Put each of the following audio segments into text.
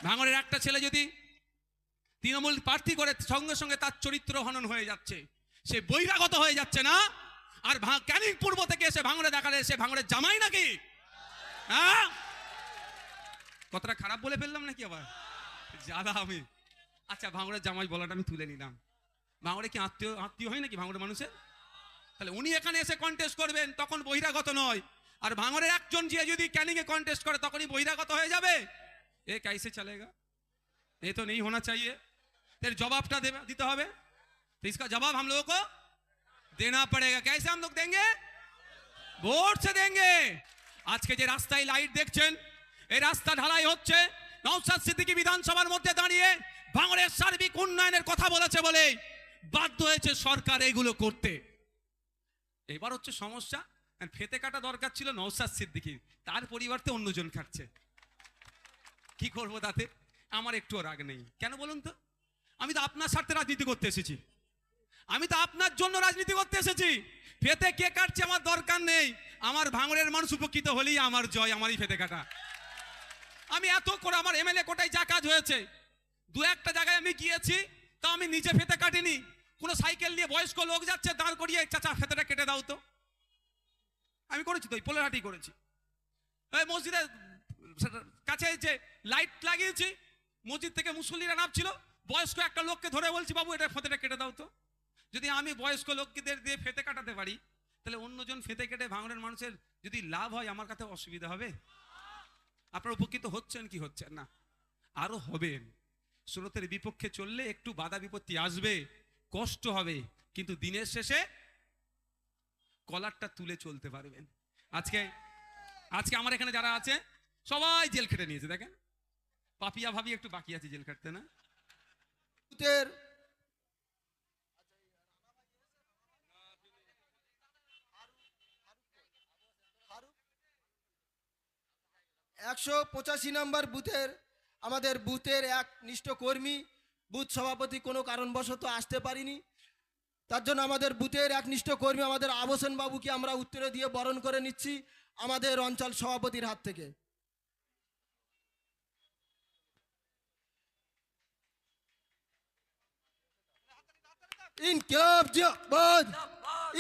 ভাঙড়ের একটা ছেলে যদি তৃণমূল প্রার্থী করে সঙ্গে সঙ্গে তার চরিত্র হনন হয়ে যাচ্ছে, সে বহিরাগত হয়ে যাচ্ছে না? আর ক্যানিং পূর্ব থেকে এসে ভাঙড়ে দেখালে সে ভাঙড়ের জামাই নাকি? হ্যাঁ, কতটা খারাপ বলে ফেললাম নাকি আবার জাদা আমি? আচ্ছা, ভাঙড়ের জামাই বলাটা আমি তুলে নিলাম। ভাঙড়ে কি আত্মীয় হয় নাকি ভাঙড়ের মানুষের? তাহলে উনি এখানে এসে কন্টেস্ট করবেন, তখন বহিরাগত নয়। আর ভাঙড়ের একজন যে যদি ক্যানিং এ কন্টেস্ট করে তখনই বহিরাগত হয়ে যাবে। এ कैसे चलेगा? ये तो नहीं होना चाहिए। तेरे जवाबটা দিতে হবে। तो इसका जवाब हम लोगों को देना पड़ेगा। कैसे हम लोग देंगे? वोट से देंगे। আজকে যে রাস্তায় লাইট দেখছেন, এই রাস্তা ঢালাই হচ্ছে নওশাদ সিদ্দিকী বিধানসভার মধ্যে দাঁড়িয়ে ভাঙড়ের সার্বিক উন্নয়নের কথা বলেছে বলে বাধ্য হয়েছে সরকার এগুলো করতে। এবার হচ্ছে সমস্যা, ফেতে কাটা দরকার ছিল নওশাদ সিদ্দিকীর, তার পরিবর্তে অন্যজন খাচ্ছে। কি করবো তাতে? আমার একটু রাগ নেই। কেন বলুন তো? আমি তো আপনার স্বার্থে রাজনীতি করতে এসেছি, আমি তো আপনার জন্য রাজনীতি করতে এসেছি। ফেতে কে কাটছে আমার দরকার নেই, আমার ভাঙড়ের মানুষ উপকৃত হলেই আমার জয়, আমারই ফেতে কাটা। আমি এত করে আমার এমএলএ কোটায় যা কাজ হয়েছে, দু একটা জায়গায় আমি গিয়েছি, তা আমি নিজে ফেতে কাটিনি। কোনো সাইকেল নিয়ে বয়স্ক লোক যাচ্ছে, দাঁড় করিয়ে চাচা ফেতেটা কেটে দাও তো, আমি করেছি তো, পোলেরহাটি করেছি। এই মসজিদের কাছে যে লাইট লাগিয়েছি, মসজিদ থেকে মুসল্লিরা নামছিল, বয়স্ক একটা লোককে ধরে বলছি বাবু এটা ফেতেটা কেটে দাও তো। যদি আমি বয়স্ক লোকদের দিয়ে ফেতে কাটাতে পারি, তাহলে অন্যজন ফেতে কেটে ভাঙড়ের মানুষের যদি লাভ হয়, আমার কাছে অসুবিধা হবে? আপনারা উপকৃত হচ্ছেন কি হচ্ছেন না? আরো হবেন। স্রোতের বিপক্ষে চললে একটু বাধা বিপত্তি আসবে, কষ্ট হবে, কিন্তু দিনের শেষে কলারটা তুলে চলতে পারবেন। আজকে আমার এখানে যারা আছে সবাই জেল খেটে নিয়েছে। দেখেন, পাপিয়া ভাবি একটু বাকি আছে জেল কাটতে, না? 185 নম্বর বুথের আমাদের বুথের এক নিষ্ঠ কর্মী, বুথ সভাপতি কোনো কারণবশত আসতে পারিনি, তার জন্য আমাদের বুথের একনিষ্ঠ কর্মী আমাদের আবসেন বাবুকে আমরা উত্তরে দিয়ে বরণ করে নিচ্ছি আমাদের অঞ্চল সভাপতির হাত থেকে। ইনকিলাব জিন্দাবাদ,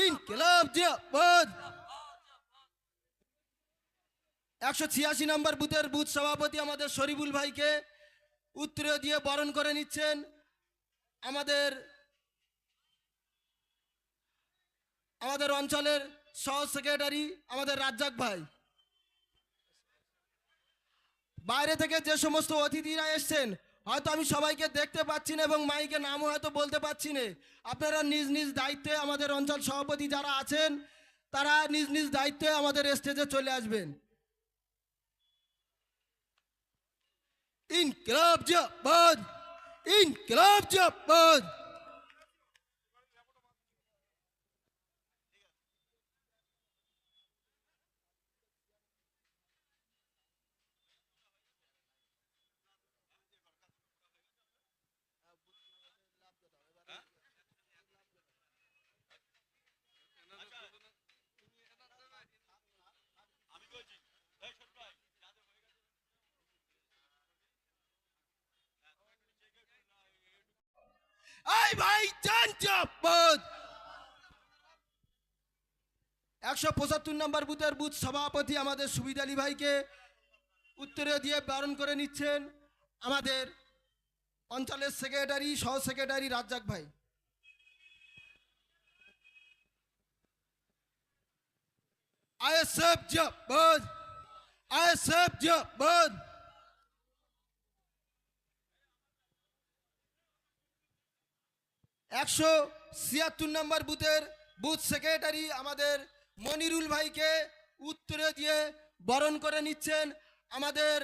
ইনকিলাব জিন্দাবাদ। 186 নম্বর বুথের বুথ সভাপতি আমাদের শরীফুল ভাইকে উত্তরে দিয়ে বরণ করে নিচ্ছেন আমাদের অঞ্চলের সহ সেক্রেটারি আমাদের রাজ্জাক ভাই। বাইরে থেকে যে সমস্ত অতিথিরা এসছেন, হয়তো আমি সবাইকে দেখতে পাচ্ছি না এবং মাইকে নামও হয়তো বলতে পারছি না। আপনারা নিজ নিজ দায়িত্বে, আমাদের অঞ্চল সভাপতি যারা আছেন তারা নিজ নিজ দায়িত্বে আমাদের স্টেজে চলে আসবেন। ইনকিলাব জিন্দাবাদ, ইনকিলাব জিন্দাবাদ। এই ভাই জান জিন্দাবাদ। 175 নম্বর বুথের বুথ সভাপতি আমাদের সুবিদ আলী ভাইকে উত্তরে দিয়ে বরণ করে নিচ্ছেন আমাদের অঞ্চলের সেক্রেটারি সহ সেক্রেটারি রাজ্জাক ভাই। আইএসএফ জিন্দাবাদ, আইএসএফ জিন্দাবাদ। 176 নম্বর বুথের বুথ সেক্রেটারি আমাদের মনিরুল ভাইকে উত্তরে দিয়ে বরণ করে নিচ্ছেন আমাদের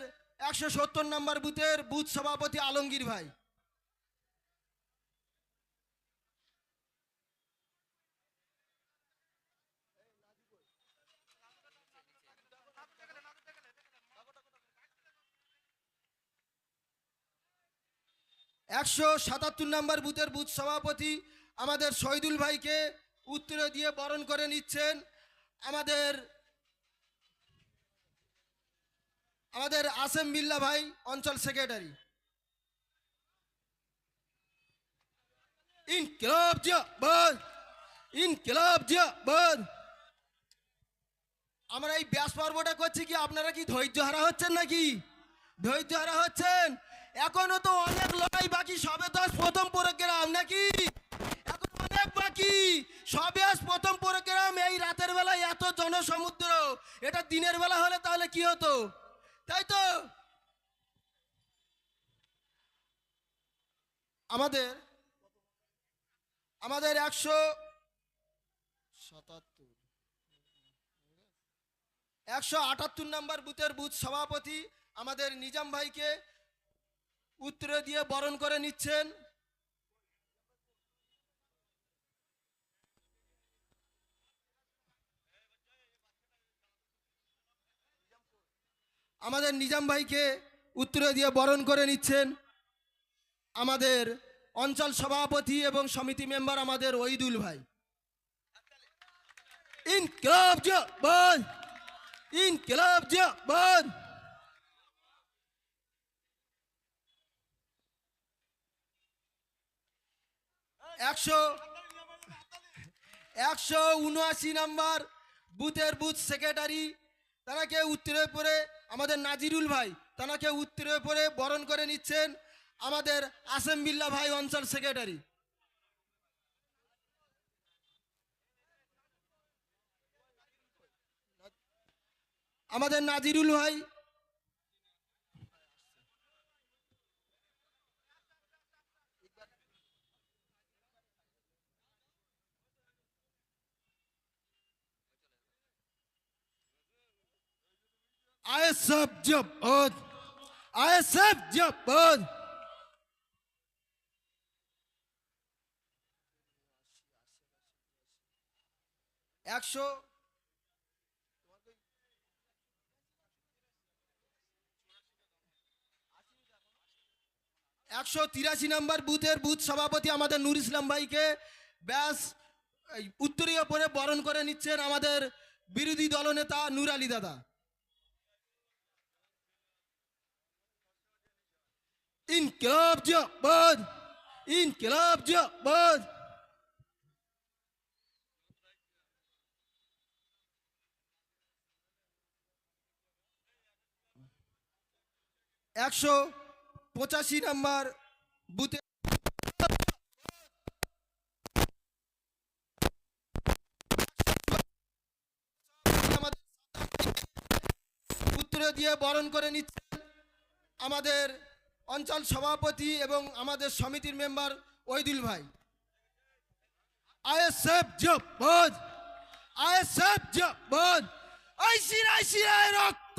170 নম্বর বুথের বুথ সভাপতি আলমগীর ভাই। একশো 77 নম্বর বুথের বুথ সভাপতি আমাদের শহীদুল ভাইকে উত্তরে দিয়ে বরণ করে নিচ্ছেন আমাদের আসেম বিল্লা ভাই অঞ্চল সেক্রেটারি। ইনকিলাব জিন্দাবাদ, ইনকিলাব জিন্দাবাদ। আমরা এই ব্যাস পর্বটা করছি কি আপনারা কি ধৈর্য হারা হচ্ছেন নাকি? ধৈর্য হারা হচ্ছেন? এখনো তো অনেক লড়াই বাকি, সবে তো আজ প্রথম প্রোগ্রাম নাকি? এখন অনেক বাকি, সবে আজ প্রথম প্রোগ্রাম। এই রাতের বেলায় এত জনসমুদ্র, এটা দিনের বেলা হলে তাহলে কি হতো, তাই তো? আমাদের আমাদের 178 নম্বর বুথের বুথ সভাপতি আমাদের নিজাম ভাইকে উত্তরে দিয়ে বরণ করে নিচ্ছেন। আমাদের নিজাম ভাইকে উত্তরে দিয়ে বরণ করে নিচ্ছেন আমাদের অঞ্চল সভাপতি এবং সমিতি মেম্বার আমাদের ওইদুল ভাই। ইনকিলাব জিন্দাবাদ, ইনকিলাব জিন্দাবাদ। 179 নম্বর বুথের বুথ সেক্রেটারি, তাকে উত্তরে পরে আমাদের নাজিরুল ভাই, তাকে উত্তরে পরে বরণ করে নিচ্ছেন আমাদের আসেম বিল্লাহ ভাই অঞ্চল সেক্রেটারি। আমাদের নাজিরুল ভাই আইএসএফ জিন্দাবাদ, আইএসএফ জিন্দাবাদ। 183 নম্বর বুথের বুথ সভাপতি আমাদের নূর ইসলাম ভাইকে ব্যাস উত্তরীয় পরে বরণ করে নিচ্ছেন আমাদের বিরোধী দলনেতা নূর আলী দাদা। ইনকিলাব জিন্দাবাদ, ইনকিলাব জিন্দাবাদ। 185 নম্বর বুথে উত্তরে দিয়ে বরণ করে নিচ্ছেন আমাদের অঞ্চল সভাপতি এবং আমাদের সমিতির মেম্বার ওইদুল ভাই। আইএসএফ জিন্দাবাদ, আইএসএফ জিন্দাবাদ। আইসির রক্ত